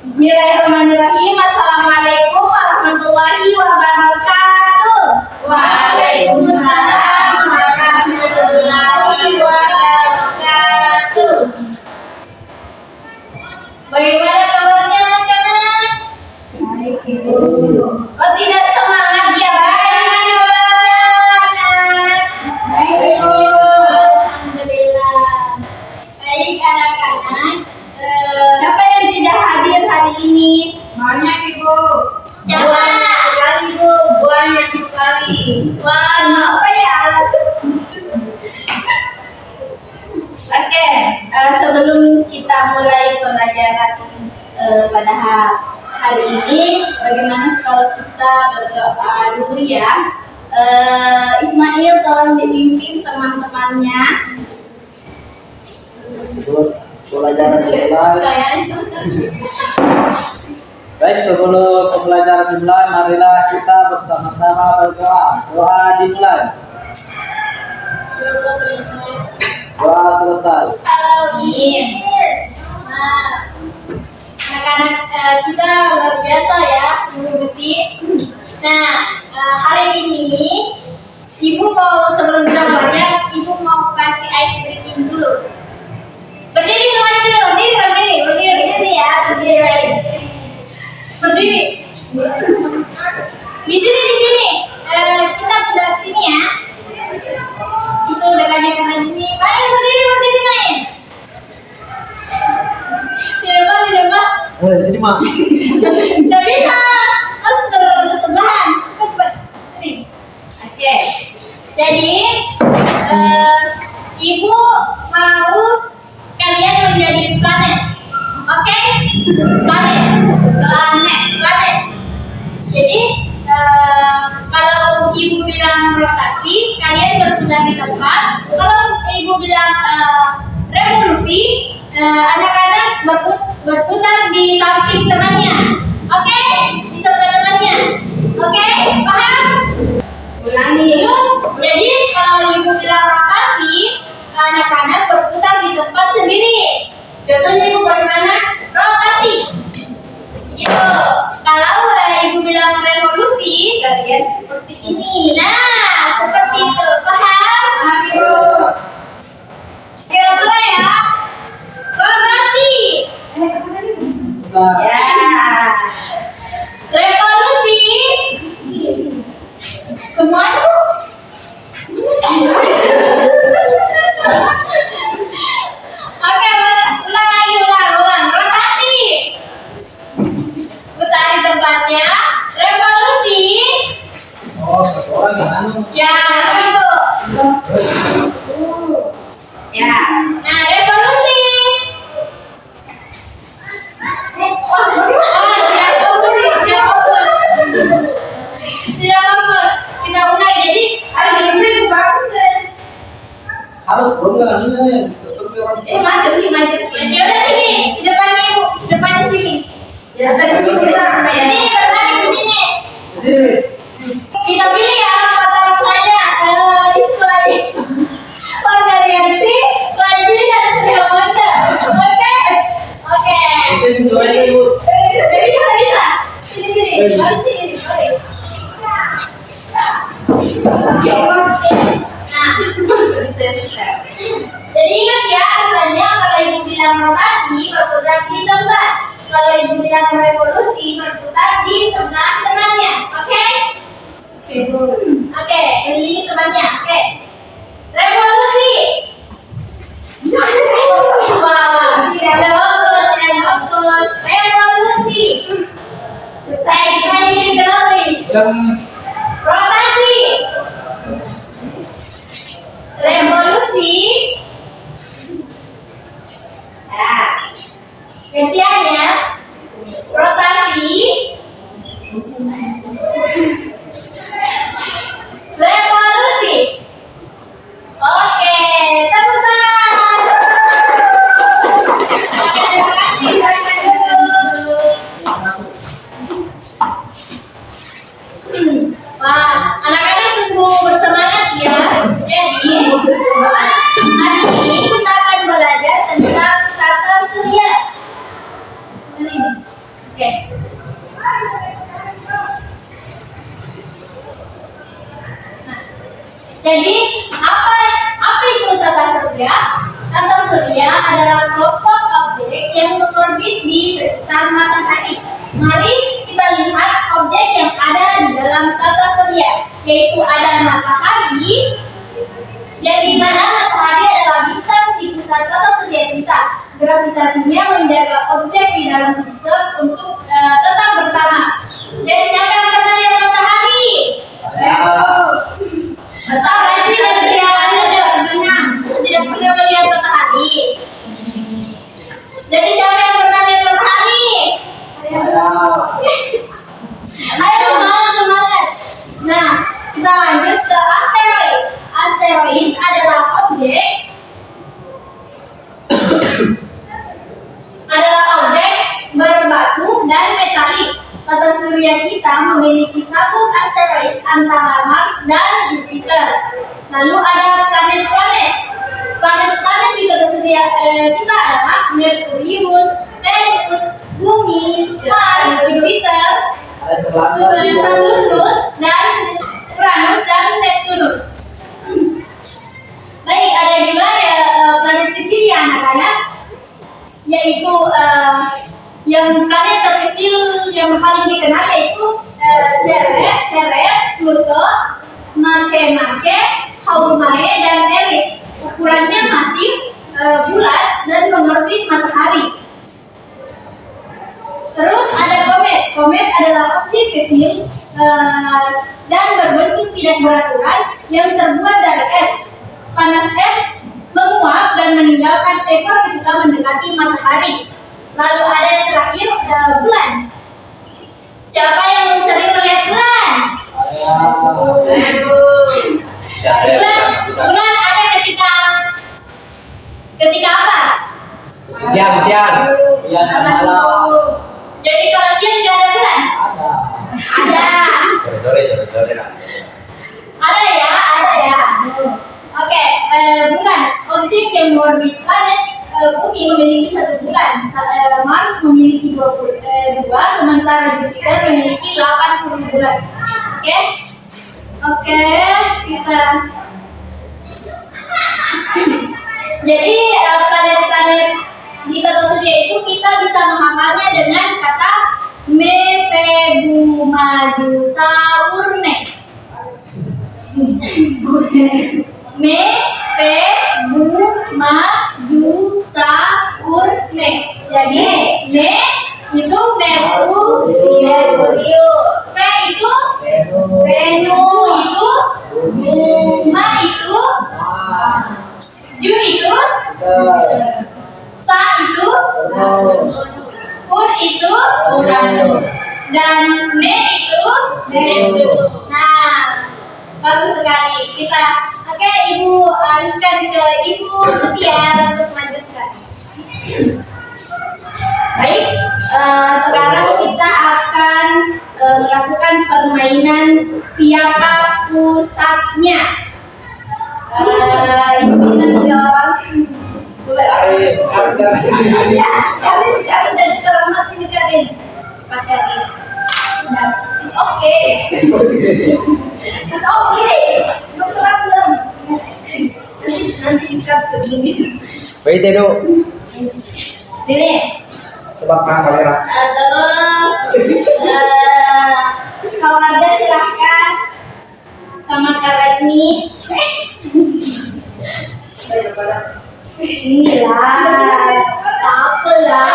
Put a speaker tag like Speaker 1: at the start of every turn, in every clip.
Speaker 1: Bismillahirrahmanirrahim. Assalamualaikum warahmatullahi wabarakatuh. Waalaikumsalam warahmatullahi wabarakatuh. Bagaimana kabarnya anak-anak? Baik, Ibu. Kok tidak semangat ya, Baik? Baik, Ibu. Alhamdulillah. Baik, anak-anak. Siapa yang tidak hadir hari ini?
Speaker 2: Banyak, Ibu.
Speaker 1: Siapa?
Speaker 2: Banyak sekali, Bu. Banyak sekali.
Speaker 1: Wah, apa ya alasan? Oke, sebelum kita mulai pelajaran pada hari ini, bagaimana kalau kita berdoa dulu ya? Ismail tolong dipimpin teman-temannya.
Speaker 3: Pelajaran dimulai. Baik, sebelum pembelajaran dimulai, marilah kita bersama-sama berdoa. Doa dimulai. Doa selesai.
Speaker 1: Amin. Nah, anak-anak kita luar biasa ya, mengikuti. Nah, hari ini Ibu mau sebelum kita belajar, Ibu mau kasih ice breaking dulu. Berdiri semuanya dulu, berdiri ya, berdiri. Berdiri. Di sini. Kita belah sini ya. Itu dekatnya karena sini. Baik, berdiri main. Di depan.
Speaker 3: Di sini mah.
Speaker 1: Tidak bisa, harus bersebelahan. Oke. Jadi, Ibu mau kalian menjadi planet. Oke? Planet. Jadi kalau Ibu bilang rotasi, kalian berputar di tempat. Kalau Ibu bilang revolusi, anak-anak berputar di samping temannya. Oke? Di sebelah temannya. Oke? Paham? Ulangi yuk. Jadi kalau Ibu bilang rotasi, anak-anak berputar di tempat sendiri. Contohnya Ibu bagaimana? Rotasi. Gitu. Kalau Ibu bilang revolusi, kalian seperti ini. Nah, seperti itu. Paham? Ibu. Kita mulai ya. Rotasi. Ya. Revolusi. Semuanya. Oke, ulang. Rotasi. Putar di tempatnya. Revolusi.
Speaker 3: Oh, satu orang kan?
Speaker 1: Ya, itu. Ya. Nah, revolusi. Tidak bagus. Kita ulang. Jadi, hari ini itu bagus deh.
Speaker 3: Harus belum kan ini orang.
Speaker 1: Maju. Ya udah sini, di depannya Ibu, di depannya sini. Ya, dari sini. Ini berbalik ke sini.
Speaker 3: Di sini.
Speaker 1: Kita pilih ya, pasangan saja. Itu lagi. Warna reaksi, lagi dan siap baca. Oke.
Speaker 3: Di sini coba aja, Ibu.
Speaker 1: Bisa. Sini. Balik. Jadi ingat ya, aturannya kalau Ibu bilang rotasi, berputar di tempat. Kalau Ibu bilang revolusi, berputar di sebelah temannya. Oke? Oke, Bu. Oke, ini temannya. Oke. Revolusi. Wah, tidak bagus. Revolusi. Ini diketahui. Rotasi. Revolusi. Nah, gantiannya rotasi. Revolusi. Oke, tepuk tangan. Oke, terima kasih. Oke. Jadi apa itu tata surya? Tata surya adalah kelompok objek yang mengorbit di sekitar matahari. Mari kita lihat objek yang ada di dalam tata surya, yaitu ada matahari, yang dimana matahari adalah bintang di pusat tata surya kita. Gravitasinya menjaga objek di dalam sistem untuk tetap bersama. Jadi siapa yang pernah lihat matahari? Matahari dari jalannya tidak pernah melihat matahari. Jadi siapa yang pernah lihat matahari? Ayo semangat. Nah, kita lanjut ke asteroid. Asteroid adalah objek berbatu dan metalik. Tata surya kita memiliki sabuk asteroid antara Mars dan Jupiter. Lalu ada planet-planet. Planet-planet di tata surya kita adalah Merkurius, Venus, Bumi, Mars, Jupiter, Saturnus, dan Uranus dan Neptunus. Baik, ada juga ya planet kecil ya anak-anak, yaitu yang planet terkecil yang paling dikenal yaitu Ceres, Pluto, Makemake, Haumea, dan Eris. Ukurannya masif, bulat, dan mengorbit matahari. Terus ada komet. Komet adalah objek kecil dan berbentuk tidak beraturan yang terbuat dari es. Panas es menguap dan meninggalkan ekor ketika mendekati matahari. Lalu ada yang terakhir, bulan. Siapa yang sering melihat bulan? Bulan ada ketika apa?
Speaker 3: Siang malam.
Speaker 1: Jadi kalau siang nggak ada bulan? Ada. Ada ya. Oke, bulan. Objek yang mengorbit planet Bumi memiliki satu bulan. Mars memiliki 22, sementara Jupiter memiliki 80 bulan. Oke, kita. Jadi planet-planet di tata surya itu kita bisa menghafalnya dengan kata Mephebumajusaurne. Mephebumajusaurne. Jadi Me itu Merkurius, V itu Venus, Buma itu Ju itu Sa itu Ur itu Uranus, dan Ne itu Neptunus. Nah, bagus sekali. Kita Ibu alihkan ke Ibu Mutia untuk melanjutkan.
Speaker 2: Baik, sekarang kita akan melakukan permainan siapa pusatnya. Ibu jawab. Ya, Karin dari terlambat sini Karin. Pak Karin. It's okay. It's okay. No problem. Nanti ikat segini.
Speaker 3: Wait, Edo.
Speaker 2: Ini.
Speaker 3: Coba kamera.
Speaker 2: Terus Kak Warda silahkan sama Kak Retmi. Inilah, tak apalah.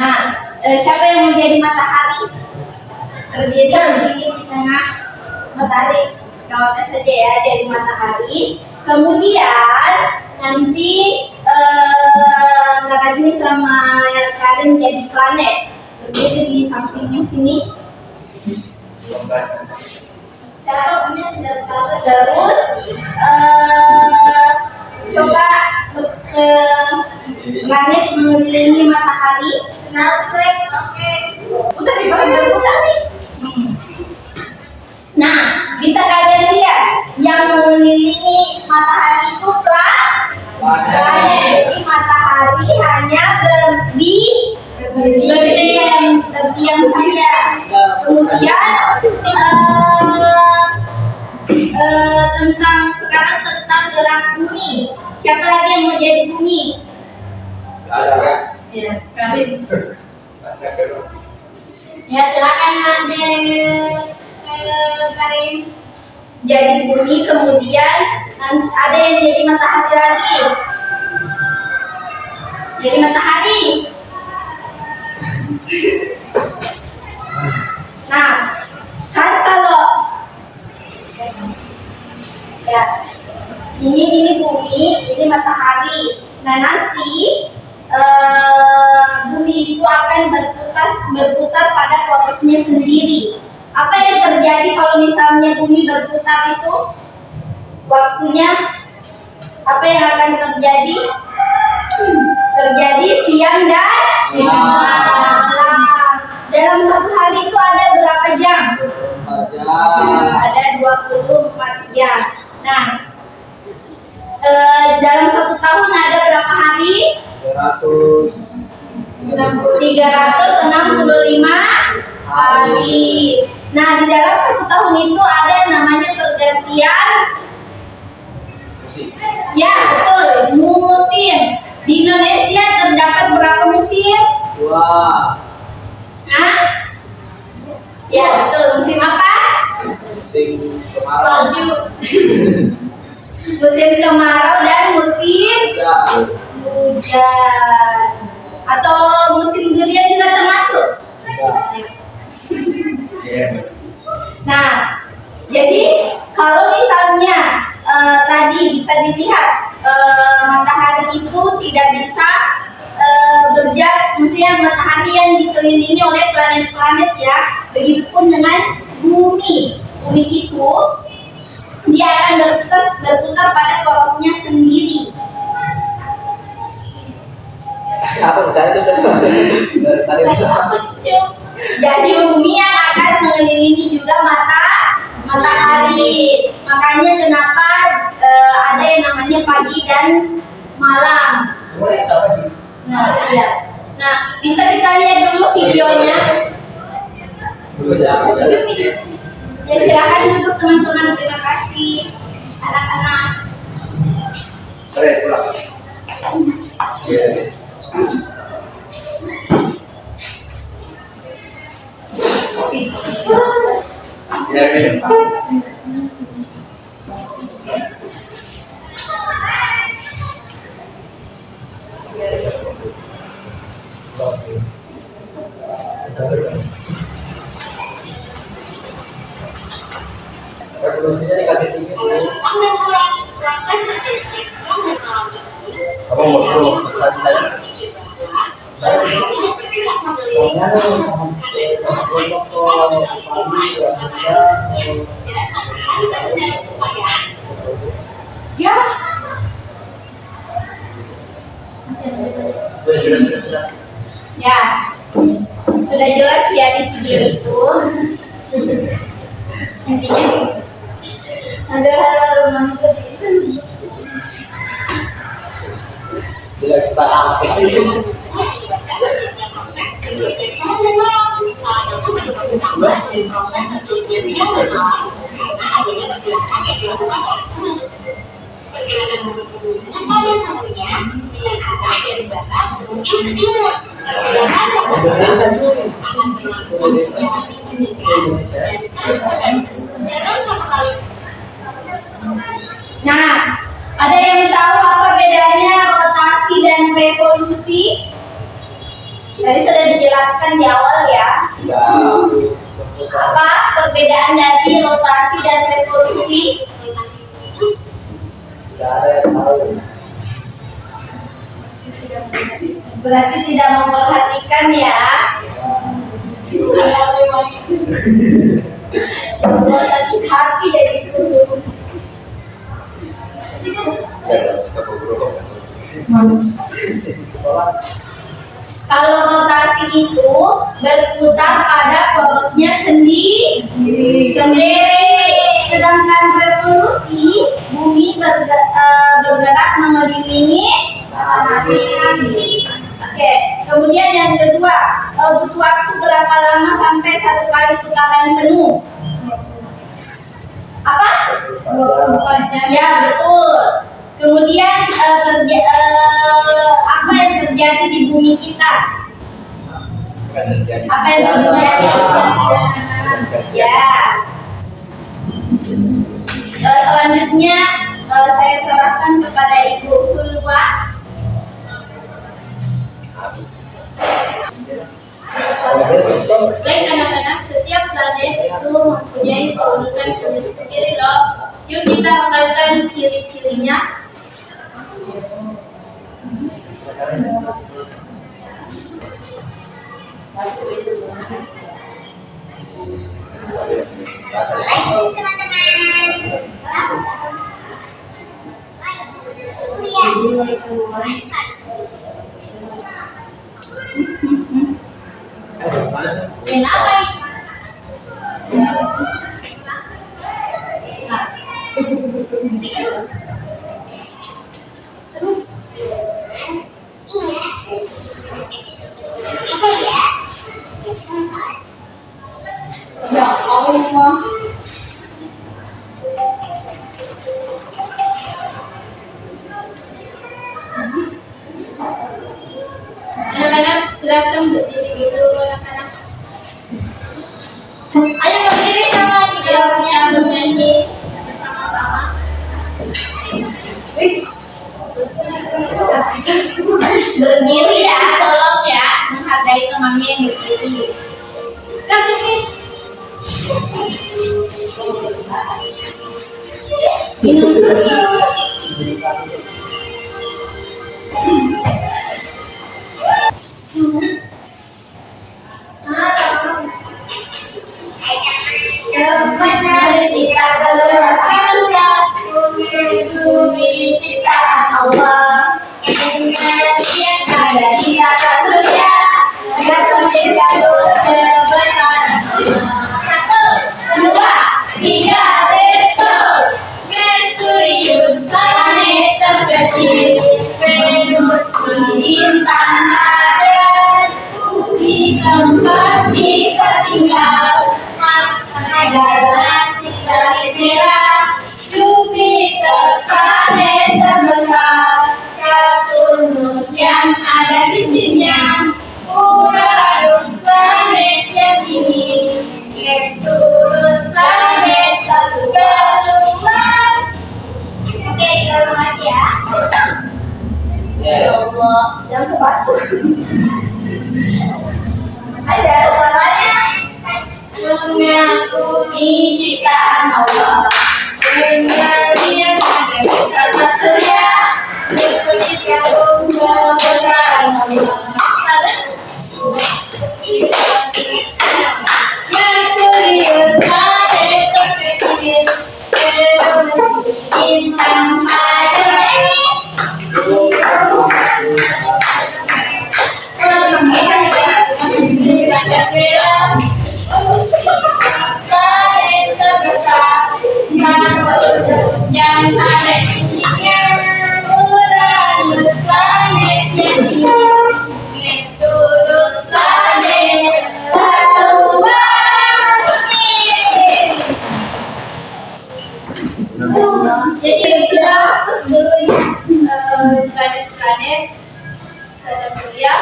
Speaker 2: Nah, siapa yang mau jadi matahari? Jadi di sini di tengah matahari. Kawat saja ya, jadi matahari. Kemudian nanti Kak Rajmi sama yang kalian jadi planet. Berdiri di sampingnya sini. Terus coba planet mengelilingi matahari. Oke. Udah dibagi nih. Nah, bisa kalian lihat diam saja. Kemudian sekarang tentang gerak bumi. Siapa lagi yang mau jadi bumi?
Speaker 3: Ada.
Speaker 1: Ya, Karim. Ya, silakan Karim.
Speaker 2: Jadi bumi, kemudian ada yang jadi matahari lagi. Jadi matahari. Nah, kan kalau ya ini bumi, ini matahari. Nah nanti bumi itu akan berputar pada porosnya sendiri. Apa yang terjadi kalau misalnya bumi berputar itu? Waktunya apa yang akan terjadi? Terjadi siang dan malam. Dalam satu hari itu ada berapa jam? Ada 24 jam. Nah, dalam satu tahun ada berapa hari? 365 hari. Nah, di dalam satu tahun itu ada yang namanya pergantian. Ya, betul, musim. Di Indonesia terdapat berapa musim?
Speaker 3: 2.
Speaker 2: Hah? Ya, betul. Musim apa?
Speaker 3: Musim kemarau.
Speaker 1: Salju.
Speaker 2: Musim kemarau dan musim hujan. Atau musim durian juga termasuk. Nah, jadi kalau misalnya tadi bisa dilihat matahari itu tidak bisa maksudnya matahari yang dikelilingi oleh planet-planet ya. Begitupun dengan bumi. Bumi itu dia akan berputar pada porosnya sendiri.
Speaker 3: Apa percaya itu dari tadi
Speaker 2: Jadi bumi yang akan mengelilingi juga matahari. Makanya kenapa ada yang namanya pagi dan malam. Nah, iya. Nah, bisa kita lihat dulu videonya. Ya, silakan duduk teman-teman. Terima kasih anak-anak.
Speaker 3: Revolusinya dikasih tinggi.
Speaker 4: Proses terjadinya semua mengalami
Speaker 3: Apa mau dulu?
Speaker 2: Ya, ya. Sudah jelas ya di video itu. Intinya ada rumah itu.
Speaker 3: Bila kita
Speaker 4: proses terjadinya siang dan malam. Salah satu penyebab utama dari proses terjadinya siang dan malam karena adanya pergerakan yang dilakukan oleh bumi. Pergerakan bumi pada satunya dengan arah dari barat menuju ke timur. Pergerakan pada satunya akan berlangsung secara signifikan dan terus-menerus dalam satu kali.
Speaker 2: Nah, ada yang tahu apa bedanya rotasi dan revolusi? Tadi sudah dijelaskan di awal ya. Apa perbedaan dari rotasi dan revolusi? Berarti tidak memperhatikan ya. Buat sakit hati jadi guru. Kalau rotasi itu berputar pada porosnya sendiri. Sedangkan revolusi bumi bergerak mengelilingi matahari. Oke, kemudian yang kedua, butuh waktu berapa lama sampai satu kali putaran penuh? Apa?
Speaker 1: 24 jam.
Speaker 2: Ya, betul. Kemudian apa yang terjadi di bumi kita? Apa yang terjadi? Ya. Selanjutnya saya serahkan kepada Ibu Kulwa.
Speaker 1: Baik anak-anak, setiap planet itu mempunyai keunikan sendiri-sendiri loh. Yuk kita hafalkan ciri-cirinya.
Speaker 4: Assalamualaikum teman-teman.
Speaker 1: Kenapa?
Speaker 2: Ya Allah.
Speaker 1: Anak-anak silakan berdiri dulu anak-anak. Ayo berdiri sama tiga orangnya bernyanyi bersama-sama.
Speaker 2: Berdiri ya, tolong ya, menghargai temannya yang berdiri.
Speaker 1: Kan ini
Speaker 2: Minum susu. Kemana kita berangkat bumi ciptaan Allah. Ingat yang ada di tata surya, agar pencipta kebesaran Allah. 1, 2, 3, let's go. Merkurius planet terkecil, Venus bintang padat, Bumi tempat kita tinggal, Mars galaksi planet merah, Jupiter planet terbesar, Saturnus yang ada cincinnya, Uranus planet yang dingin, Neptunus planet terkeluar. Oke, kita ulang lagi ya. Ya Allah, jangan kebatu. Ada suaranya. Mengakui ciptaan Allah. Dengan yang ada di atas surya, berpencipta kebesaran Allah. Merkurius planet terkecil, Venus bintang padat, planet terbesar, Saturnus yang ada cincinnya, Uranus planet yang dingin, Neptunus planet terluar.
Speaker 1: jadi kita planet-planet tata surya.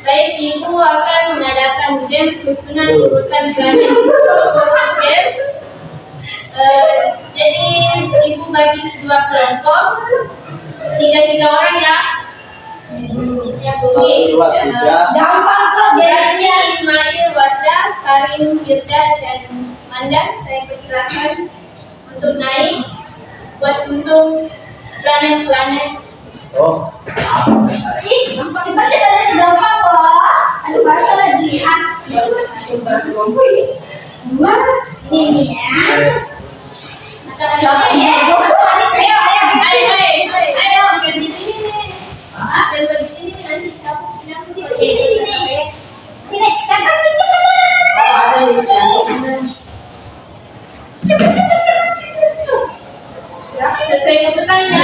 Speaker 1: Baik, ibu akan mengadakan games susunan urutan planet. Games. Jadi ibu bagi dua kelompok, tiga orang ya. Yang bunyi.
Speaker 3: 1, 2, 3.
Speaker 2: Gampang kok
Speaker 1: Biasanya Ismail, Wardah, Karim, Girda, dan Mandas. Saya persilakan untuk naik buat susun planet-planet.
Speaker 3: Oh,
Speaker 2: Ih, gampang banget katanya gampang loh. Ada bahasa lagi. Dua, ini ya. Coba ya. Ayo,
Speaker 1: Ayo, di sini nih. Dan di sini nanti kamu
Speaker 2: sini. Sini, kakak sini.
Speaker 1: selesai keputusan ya.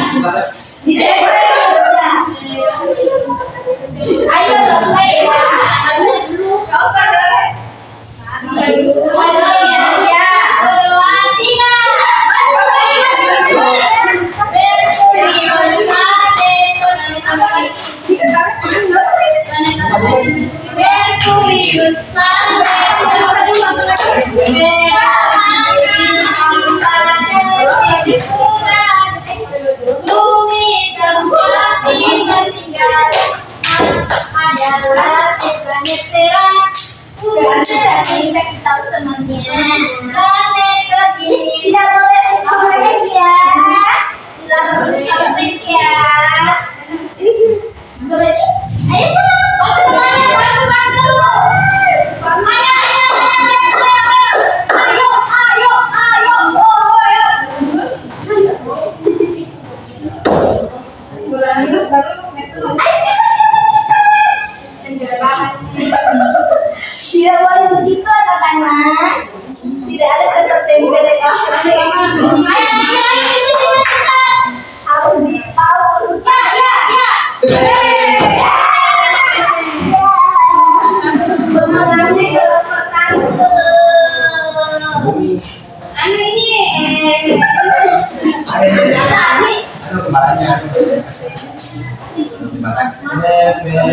Speaker 2: Ayo dong, baik.
Speaker 1: Habis dulu. adalah planet terang.
Speaker 2: Kasih tahu temannya.
Speaker 1: Planet terkini
Speaker 2: Tidak boleh mencolek ya. Tidak boleh mencolek ya. Boleh nih? Ayo tidak boleh begitu anak-anak. Tidak ada kata tempel harus ditahu. Pemenangnya nomor 1. Anu ini tadi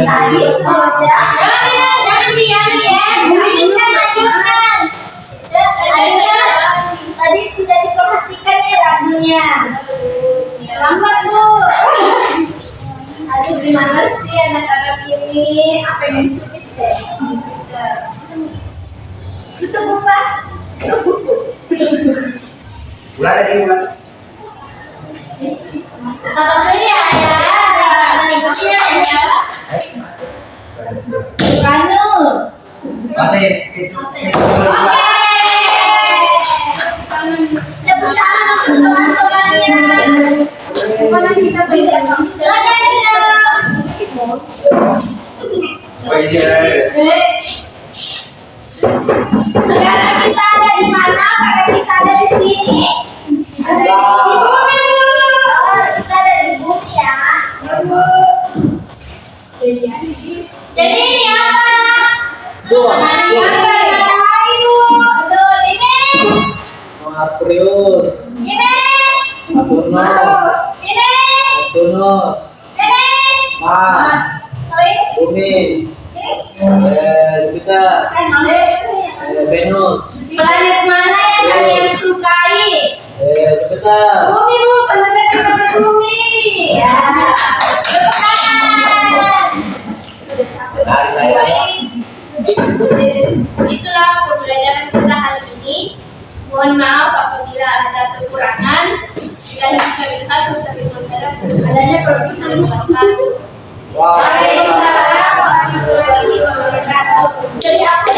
Speaker 2: tadi saja. Tadi tidak diperhatikan ya lagunya. Lambat Bu. Aduh gimana sih anak-anak ini? Apa yang mencubit deh? Tutup buka.
Speaker 3: Ulah ada di ulah.
Speaker 1: Kata saya ya.
Speaker 2: Kanus.
Speaker 3: Mati.
Speaker 2: Tepuk tangan untuk teman-temannya. Mana kita beli Sekarang kita ada di mana? Apakah kita ada di sini? Ada di bumi Bu. Kita ada di bumi ya.
Speaker 1: Jadi ini apa? Betul ini.
Speaker 3: Aprilius.
Speaker 1: Ini.
Speaker 3: Saturnus.
Speaker 1: Ini.
Speaker 3: Neptunus.
Speaker 1: Ini.
Speaker 3: Mars.
Speaker 1: Kalau ini.
Speaker 3: Bumi.
Speaker 1: Ini.
Speaker 3: Jupiter. Venus.
Speaker 2: Planet mana yang kalian sukai?
Speaker 3: Jupiter.
Speaker 2: Bumi Bu, planet bumi. Ya.
Speaker 1: Itulah pembelajaran kita hari ini. Mohon maaf apabila ada kekurangan. Bila bisa lihat adanya kelebihan wabarakatuh.
Speaker 3: Wow.
Speaker 2: Waalaikumsalam warahmatullahi wabarakatuh. Jadi apa